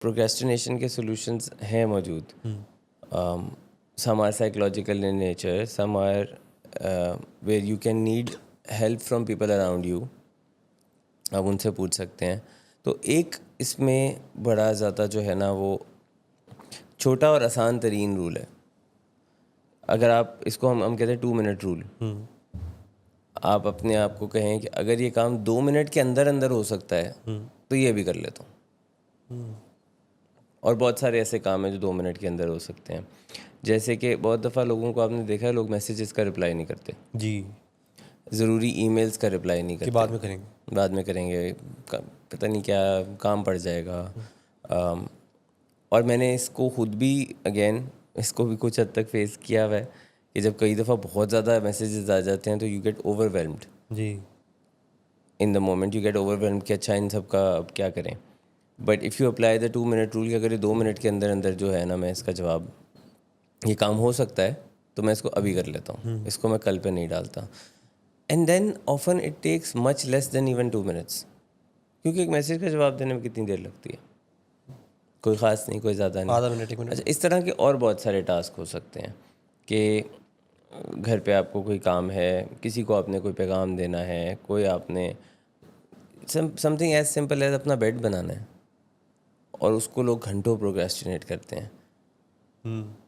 Procrastination کے solutions ہیں موجود. Some are psychological in nature, some are where you can need help from people around you. آپ ان سے پوچھ سکتے ہیں. تو ایک اس میں بڑا زیادہ جو ہے نا وہ چھوٹا اور آسان ترین رول ہے. اگر آپ اس کو ہم کہتے ہیں 2 منٹ رول. آپ اپنے آپ کو کہیں کہ اگر یہ کام 2 منٹ کے اندر اندر ہو سکتا ہے تو یہ بھی کر لیتا ہوں. اور بہت سارے ایسے کام ہیں جو 2 منٹ کے اندر ہو سکتے ہیں. جیسے کہ بہت دفعہ لوگوں کو آپ نے دیکھا ہے, لوگ میسیجز کا رپلائی نہیں کرتے. جی, ضروری ای میلز کا رپلائی نہیں کرتے, بعد میں کریں گے, بعد میں کریں گے, پتہ نہیں کیا کام پڑ جائے گا. اور میں نے اس کو خود بھی اگین اس کو بھی کچھ حد تک فیس کیا ہوا ہے کہ جب کئی دفعہ بہت زیادہ میسیجز آ جاتے ہیں تو یو گیٹ اوور ویلمڈ. جی, in the moment you get اوور ویلمڈ کہ اچھا ان سب کا اب کیا کریں. But if you apply the 2 minute rule کہ اگر یہ 2 منٹ کے اندر اندر جو ہے نا میں اس کا جواب, یہ کام ہو سکتا ہے تو میں اس کو ابھی کر لیتا ہوں, اس کو میں کل پہ نہیں ڈالتا. And then often it takes much less than even 2 minutes, کیونکہ ایک میسیج کا جواب دینے میں کتنی دیر لگتی ہے, کوئی خاص نہیں, کوئی زیادہ نہیں, آدھا منٹ, 1 منٹ. اچھا اس طرح کے اور بہت سارے ٹاسک ہو سکتے ہیں کہ گھر پہ آپ کو کوئی کام ہے, کسی کو آپ نے کوئی پیغام دینا ہے, کوئی آپ نے some thing as simple as اپنا بیڈ بنانا ہے, اور اس کو لوگ گھنٹوں پروکریسٹینیٹ کرتے ہیں.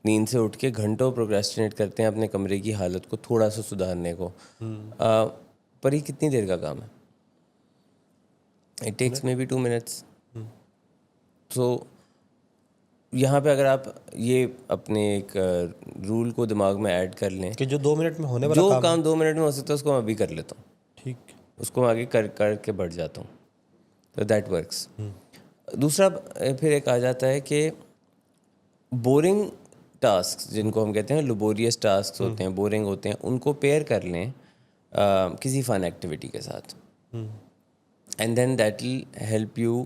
نیند سے اٹھ کے گھنٹوں پروکریسٹینیٹ کرتے ہیں اپنے کمرے کی حالت کو تھوڑا سا سدھارنے کو. پر یہ کتنی دیر کا کام ہے؟ It takes maybe 2 minutes. So یہاں پہ اگر آپ یہ اپنے ایک رول کو دماغ میں ایڈ کر لیں کہ جو 2 منٹ میں ہونے والا جو کام 2 منٹ میں ہو سکتا ہے اس کو میں ابھی کر لیتا ہوں, ٹھیک, اس کو آگے کر کے بڑھ جاتا ہوں, تو دیٹ ورکس. دوسرا پھر ایک آ جاتا ہے کہ بورنگ ٹاسک جن کو ہم کہتے ہیں لیبوریس ٹاسک ہوتے ہیں, بورنگ ہوتے ہیں, ان کو پیئر کر لیں کسی فن ایکٹیویٹی کے ساتھ. And then that will help you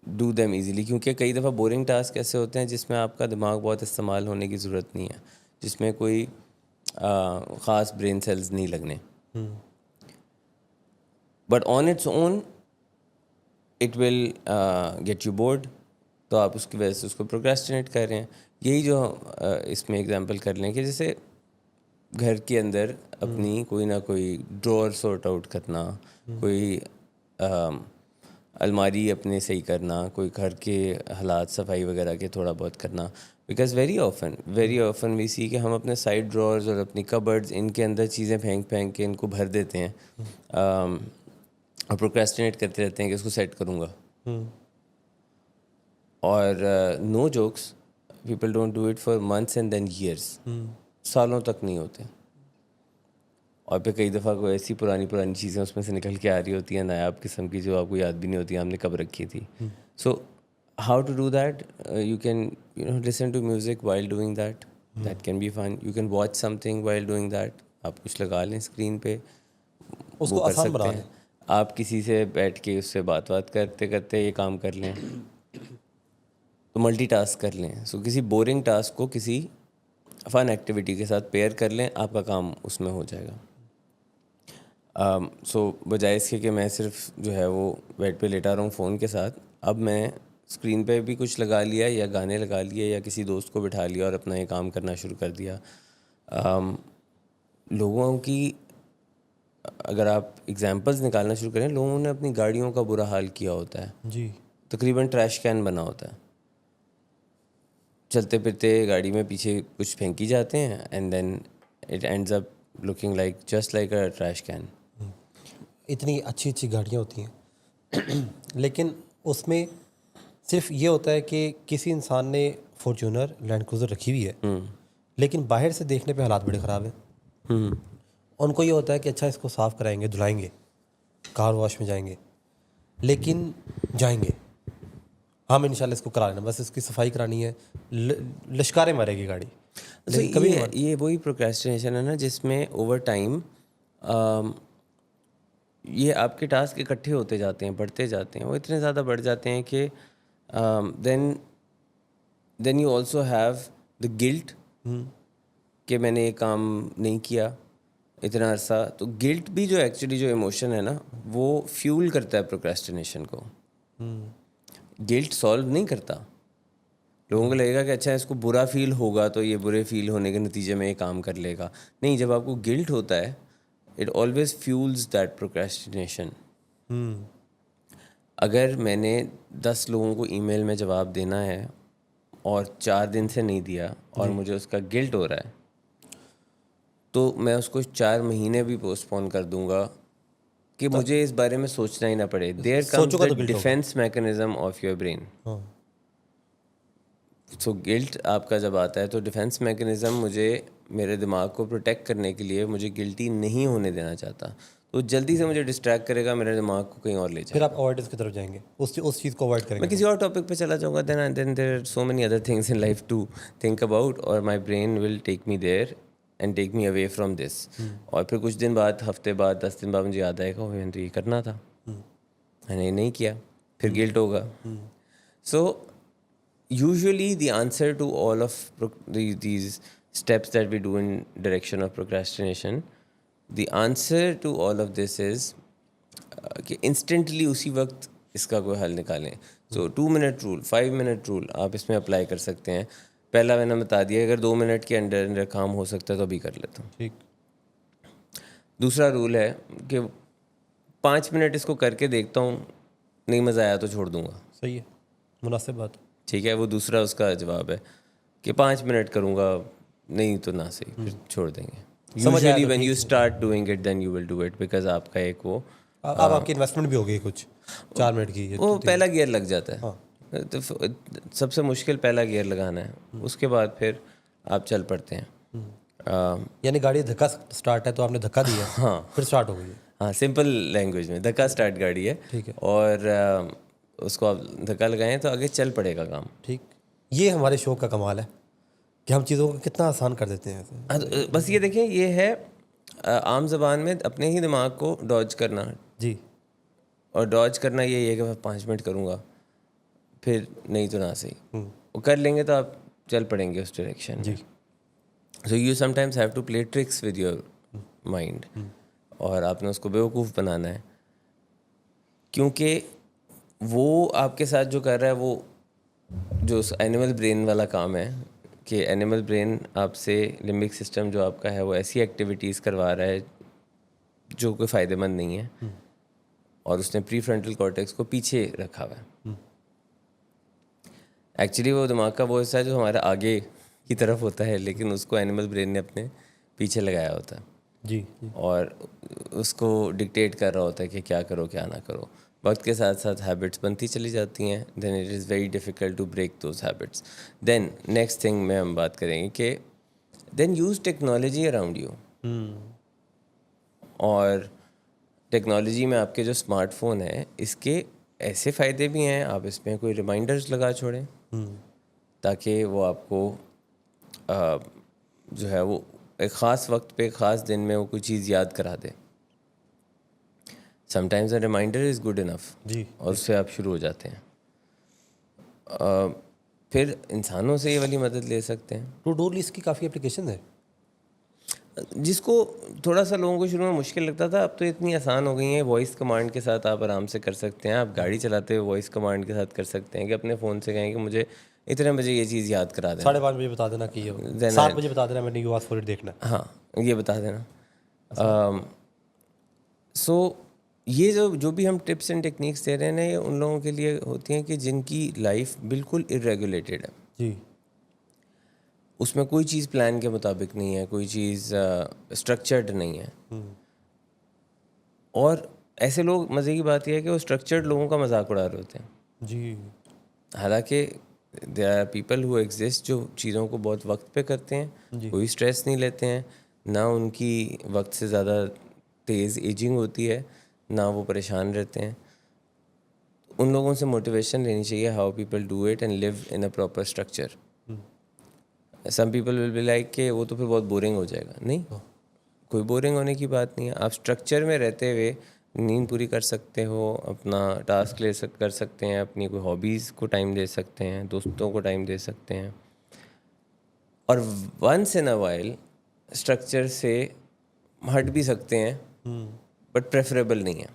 do them easily. کیونکہ کئی دفعہ بورنگ ٹاسک ایسے ہوتے ہیں جس میں آپ کا دماغ بہت استعمال ہونے کی ضرورت نہیں ہے, جس میں کوئی خاص برین سیلز نہیں لگنے. But on its own it will get you bored, تو آپ اس کی وجہ سے اس کو پروکریسٹینیٹ کر رہے ہیں. یہی جو اس میں اگزامپل کر لیں کہ جیسے گھر کے اندر اپنی کوئی نہ کوئی ڈرور سارٹ آؤٹ کرنا, کوئی الماری اپنے صحیح کرنا, کوئی گھر کے حالات صفائی وغیرہ کے تھوڑا بہت کرنا. بیکاز ویری آفن وی سی کہ ہم اپنے سائڈ ڈرورز اور اپنی کبرڈز ان کے اندر چیزیں پھینک کے ان کو بھر دیتے ہیں, اور پروکریسٹینیٹ کرتے رہتے ہیں کہ اس کو سیٹ کروں گا. اور no jokes, people don't do it for months and then years, سالوں تک نہیں ہوتے. اور پھر کئی دفعہ کوئی ایسی پرانی چیزیں اس میں سے نکل کے آ رہی ہوتی ہیں نایاب قسم کی, جو آپ کو یاد بھی نہیں ہوتی ہم نے کب رکھی تھی. So how to do that, you can listen to music while doing that, that can be fun. You can watch something while doing that, آپ کچھ لگا لیں اسکرین پہ, اس وہ کو کر آسان سکتے بنا ہیں. لیں. آپ کسی سے بیٹھ کے اس سے بات کرتے کرتے یہ کام کر لیں, تو ملٹی ٹاسک کر لیں. سو کسی بورنگ ٹاسک کو کسی فن ایکٹیویٹی کے ساتھ پیئر کر لیں, آپ کا کام اس میں ہو جائے گا. سو بجائے اس کے کہ میں صرف جو ہے وہ بیڈ پہ لیٹا رہا ہوں فون کے ساتھ, اب میں اسکرین پہ بھی کچھ لگا لیا یا گانے لگا لیے یا کسی دوست کو بٹھا لیا اور اپنا یہ کام کرنا شروع کر دیا. لوگوں کی اگر آپ ایگزامپلز نکالنا شروع کریں, لوگوں نے اپنی گاڑیوں کا برا حال کیا ہوتا ہے, جی, تقریباً ٹریش کین بنا ہوتا ہے, چلتے پھرتے گاڑی میں پیچھے کچھ پھینکی جاتے ہیں, and then it ends up looking like just like a trash can. اتنی اچھی گاڑیاں ہوتی ہیں لیکن اس میں صرف یہ ہوتا ہے کہ کسی انسان نے فارچونر لینڈ کروزر رکھی ہوئی ہے, لیکن باہر سے دیکھنے پہ حالات بڑے خراب ہیں. ان کو یہ ہوتا ہے کہ اچھا اس کو صاف کرائیں گے, دھلائیں گے, کار واش میں جائیں گے, لیکن جائیں گے ہم انشاءاللہ اس کو کرا لینا, بس اس کی صفائی کرانی ہے, لشکاریں مارے گی گاڑی. لیکن کبھی یہ وہی پروکریسٹینیشن ہے نا جس میں اوور ٹائم یہ آپ کے ٹاسک اکٹھے ہوتے جاتے ہیں, بڑھتے جاتے ہیں, وہ اتنے زیادہ بڑھ جاتے ہیں کہ then you also have the guilt کہ میں نے یہ کام نہیں کیا اتنا عرصہ. تو گلٹ بھی جو ایکچولی جو ایموشن ہے نا وہ فیول کرتا ہے پروکریسٹینیشن کو. گلٹ سالو نہیں کرتا. لوگوں کو لگے گا کہ اچھا اس کو برا فیل ہوگا تو یہ برے فیل ہونے کے نتیجے میں یہ کام کر لے گا. نہیں, جب آپ کو گلٹ ہوتا ہے it always fuels that procrastination. اگر میں نے 10 لوگوں کو ای میل میں جواب دینا ہے اور 4 دن سے نہیں دیا اور مجھے اس کا گلٹ ہو رہا ہے تو میں اس کو 4 مہینے بھی پوسٹ پون کر دوں گا کہ مجھے اس بارے میں سوچنا ہی نہ پڑے. There comes the defence mechanism of your brain. So guilt آپ کا جب آتا ہے تو ڈیفینس میکینزم مجھے میرے دماغ کو پروٹیکٹ کرنے کے لیے مجھے گلٹی نہیں ہونے دینا چاہتا, تو جلدی سے مجھے ڈسٹریکٹ کرے گا, میرے دماغ کو کہیں اور لے جائے. پھر آپ اوائڈنس کی طرف جائیں گے, اس چیز کو اوائڈ کریں گے. میں کسی اور ٹاپک پہ چلا جاؤں گا. Then there are so many other things in life to think about, اور my brain will take me there and take me away from this. اور پھر کچھ دن بعد, ہفتے بعد, 10 دن بعد مجھے یاد آئے گا میں نے تو یہ کرنا تھا, میں نے نہیں کیا, پھر گلٹ ہوگا. سو usually the answer to all of these steps that we do in direction of procrastination, the answer to all of this is کہ instantly اسی وقت اس کا کوئی حل نکالیں. So 2-minute rule, 5-minute rule آپ اس میں اپلائی کر سکتے ہیں. پہلا میں نے بتا دیا, اگر 2 منٹ کے اندر کام ہو سکتا ہے تو ابھی کر لیتا ہوں. ٹھیک. دوسرا رول ہے کہ 5 منٹ اس کو کر کے دیکھتا ہوں, نہیں مزہ آیا تو چھوڑ دوں گا. صحیح ہے, مناسب بات. ٹھیک ہے, وہ دوسرا اس کا جواب ہے کہ 5 منٹ کروں گا, نہیں تو نہ صحیح, پھر چھوڑ دیں گے. Usually when you start doing it then you will do it, because آپ کا ایک وہ اب آپ کی انویسٹمنٹ بھی ہو گئی کچھ 4 منٹ کی, وہ پہلا گیئر لگ جاتا ہے. تو سب سے مشکل پہلا گیئر لگانا ہے, اس کے بعد پھر آپ چل پڑتے ہیں. یعنی گاڑی دھکا اسٹارٹ ہے تو آپ نے دھکا دیا, ہاں پھر اسٹارٹ ہو گئی. ہاں, سمپل لینگویج میں دھکا اسٹارٹ گاڑی ہے. ٹھیک ہے, اور اس کو آپ دھکا لگائیں تو آگے چل پڑے گا کام. ٹھیک. یہ ہمارے شو کا کمال ہے کہ ہم چیزوں کو کتنا آسان کر دیتے ہیں. بس یہ دیکھیں, یہ ہے عام زبان میں اپنے ہی دماغ کو ڈاج کرنا. جی. اور ڈاج کرنا یہ ہے کہ میں 5 منٹ کروں گا, پھر نہیں تو نہ صحیح, وہ کر لیں گے تو آپ چل پڑیں گے اس ڈائریکشن. جی. So you sometimes have to play tricks with your mind, اور آپ نے اس کو بیوقوف بنانا ہے, کیونکہ وہ آپ کے ساتھ جو کر رہا ہے وہ جو اینیمل برین والا کام ہے کہ اینیمل برین آپ سے لمبک سسٹم جو آپ کا ہے وہ ایسی ایکٹیویٹیز کروا رہا ہے جو کوئی فائدہ مند نہیں ہے, اور اس نے پری فرنٹل کارٹیکس کو پیچھے رکھا ہوا ہے. ایکچولی وہ دماغ کا وہ حصہ ہے جو ہمارے آگے کی طرف ہوتا ہے, لیکن اس کو اینیمل برین نے اپنے پیچھے لگایا ہوتا ہے. جی. اور اس کو ڈکٹیٹ کر رہا ہوتا ہے کہ کیا کرو کیا نہ کرو. وقت کے ساتھ ساتھ ہیبٹس بنتی چلی جاتی ہیں, then it is very difficult to break those habits. Then next thing میں ہم بات کریں گے کہ then use technology around you. اور ٹیکنالوجی میں آپ کے جو اسمارٹ فون ہے اس کے ایسے فائدے بھی ہیں, آپ اس میں کوئی ریمائنڈرز لگا چھوڑیں تاکہ وہ آپ کو جو ہے وہ ایک خاص وقت پہ خاص دن میں وہ کوئی چیز یاد کرا دے. Sometimes a reminder is good enough, جی. اور اس سے آپ شروع ہو جاتے ہیں. پھر انسانوں سے یہ والی مدد لے سکتے ہیں. ٹو ڈو لسٹ کی کافی اپلیکیشن ہے جس کو تھوڑا سا لوگوں کو شروع میں مشکل لگتا تھا, اب تو اتنی آسان ہو گئی ہیں. وائس کمانڈ کے ساتھ آپ آرام سے کر سکتے ہیں. آپ گاڑی چلاتے ہوئے وائس کمانڈ کے ساتھ کر سکتے ہیں کہ اپنے فون سے کہیں کہ مجھے اتنے بجے یہ چیز یاد کرا دیں. 5:30 بجے بتا دینا کہ 7 بجے بتا دینا میں نے یو آس فور اٹ دیکھنا ہے. ہاں, یہ بتا دینا. سو یہ جو بھی ہم ٹپس اینڈ ٹیکنیکس دے رہے ہیں نا, یہ ان لوگوں کے لیے ہوتی ہیں کہ جن کی لائف بالکل ارریگولیٹڈ ہے. جی. اس میں کوئی چیز پلان کے مطابق نہیں ہے, کوئی چیز اسٹرکچرڈ نہیں ہے. اور ایسے لوگ, مزے کی بات یہ ہے کہ وہ اسٹرکچرڈ لوگوں کا مذاق اڑا رہے ہوتے ہیں. جی. حالانکہ there are people who exist جو چیزوں کو بہت وقت پہ کرتے ہیں, کوئی اسٹریس نہیں لیتے ہیں, نہ ان کی وقت سے زیادہ تیز ایجنگ ہوتی ہے, نہ وہ پریشان رہتے ہیں. ان لوگوں سے موٹیویشن لینی چاہیے, how people do it and live in a proper structure. Some people will be like کہ وہ تو پھر بہت بورنگ ہو جائے گا. نہیں, کوئی بورنگ ہونے کی بات نہیں ہے. آپ اسٹرکچر میں رہتے ہوئے نیند پوری کر سکتے ہو, اپنا ٹاسک کر سکتے ہیں, اپنی کوئی ہابیز کو ٹائم دے سکتے ہیں, دوستوں کو ٹائم دے سکتے ہیں, اور once in a while structure سے ہٹ بھی سکتے ہیں, بٹ پریفریبل نہیں ہے.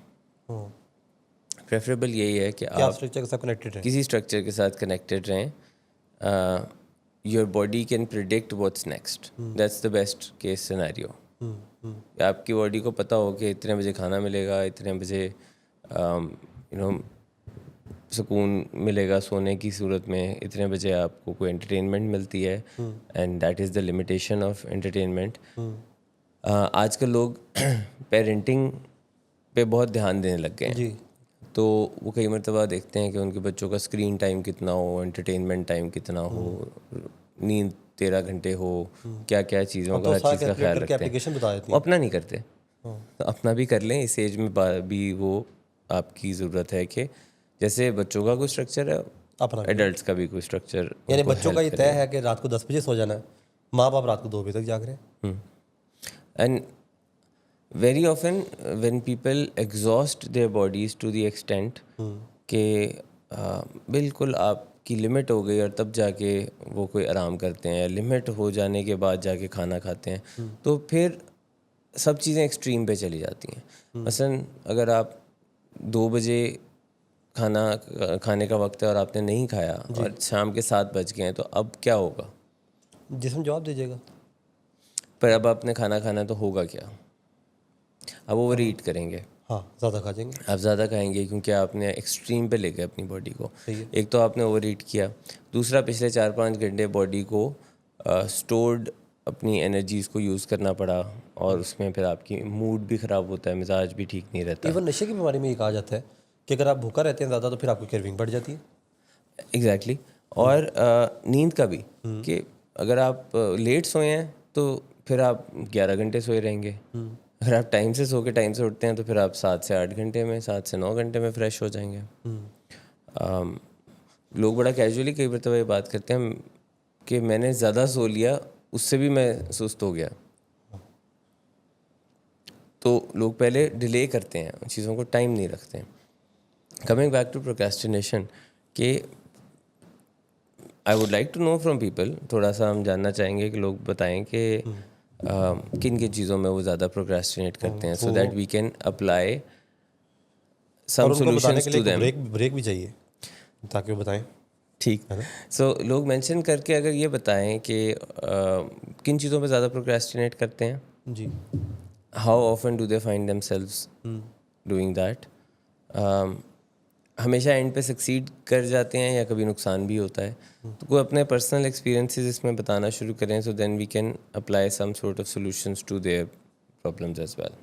پریفریبل یہی ہے کہ کہ آپ آپ اسٹرکچر کے ساتھ کنیکٹڈ ہیں. کسی اسٹرکچر کے ساتھ کنیکٹیڈ رہیں. Your body can predict what's next. That's the best case scenario. آپ کی باڈی کو پتہ ہو کہ اتنے بجے کھانا ملے گا, اتنے بجے سکون ملے گا سونے کی صورت میں, اتنے بجے آپ کو کوئی انٹرٹینمنٹ ملتی ہے, and that is the limitation of entertainment. آج کل لوگ پیرنٹنگ پہ بہت دھیان دینے لگ گئے ہیں. جی. تو وہ کئی مرتبہ دیکھتے ہیں کہ ان کے بچوں کا اسکرین ٹائم کتنا ہو, انٹرٹینمنٹ ٹائم کتنا ہو, نیند 13 گھنٹے ہو, کیا کیا چیزوں کا, ہر چیز کا خیال رکھتے ہیں. اپلیکیشن بتا دیتی وہ اپنا نہیں کرتے. تو اپنا بھی کر لیں, اس ایج میں بھی وہ آپ کی ضرورت ہے کہ جیسے بچوں کا کوئی اسٹرکچر ہے, اپنا ایڈلٹس کا بھی کوئی اسٹرکچر. یعنی بچوں کا یہ طے ہے کہ رات کو 10 بجے سو جانا ہے, ماں باپ رات کو 2 بجے تک جاگ رہے ہیں. And very often when people exhaust their bodies to the extent کہ بالکل آپ کی لمٹ ہو گئی اور تب جا کے وہ کوئی آرام کرتے ہیں, لمٹ ہو جانے کے بعد جا کے کھانا کھاتے ہیں, تو پھر سب چیزیں ایکسٹریم پہ چلی جاتی ہیں. مثلاً اگر آپ 2 بجے کھانے کا وقت ہے اور آپ نے نہیں کھایا اور شام کے 7 بج گئے ہیں, تو اب کیا ہوگا؟ جسم جواب دیجیے گا. پر اب آپ نے کھانا کھانا تو ہوگا کیا؟ اب اوور ایٹ کریں گے. ہاں, زیادہ کھا جائیں گے. آپ زیادہ کھائیں گے کیونکہ آپ نے ایکسٹریم پہ لے گئے اپنی باڈی کو. صحیح ہے. ایک تو آپ نے اوور ایٹ کیا, دوسرا پچھلے 4-5 گھنٹے باڈی کو اسٹورڈ اپنی انرجیز کو یوز کرنا پڑا, اور اس میں پھر آپ کی موڈ بھی خراب ہوتا ہے, مزاج بھی ٹھیک نہیں رہتا. ایون نشے کی بیماری میں یہ کہا جاتا ہے کہ اگر آپ بھوکا رہتے ہیں زیادہ تو پھر آپ کی کریونگ بڑھ جاتی ہے. ایگزیکٹلی. اور نیند کا بھی, کہ اگر آپ لیٹ سوئے ہیں تو پھر آپ 11 گھنٹے سوئے رہیں گے. اگر آپ ٹائم سے سو کے ٹائم سے اٹھتے ہیں تو پھر آپ 7 سے 8 گھنٹے میں, 7 سے 9 گھنٹے میں فریش ہو جائیں گے. لوگ بڑا کیجولی کئی مرتبہ یہ بات کرتے ہیں کہ میں نے زیادہ سو لیا, اس سے بھی میں سست ہو گیا. تو لوگ پہلے ڈیلے کرتے ہیں, ان چیزوں کو ٹائم نہیں رکھتے ہیں. کمنگ بیک ٹو پروکریسٹینیشن, کہ I would like to know from people, تھوڑا سا ہم جاننا چاہیں گے کہ لوگ بتائیں کہ کن کن چیزوں میں وہ زیادہ پروکریسٹینیٹ کرتے ہیں, so that we can apply some solutions to them. Break بھی چاہیے تاکہ وہ بتائیں. ٹھیک. سو لوگ مینشن کر کے اگر یہ بتائیں کہ کن چیزوں پہ زیادہ پروکریسٹینیٹ کرتے ہیں, جی, how often do they find themselves doing that, ہمیشہ اینڈ پہ سکسیڈ کر جاتے ہیں یا کبھی نقصان بھی ہوتا ہے. تو کوئی اپنے پرسنل ایکسپیرینسز اس میں بتانا شروع کریں, so then we can apply some sort of solutions to their problems as well.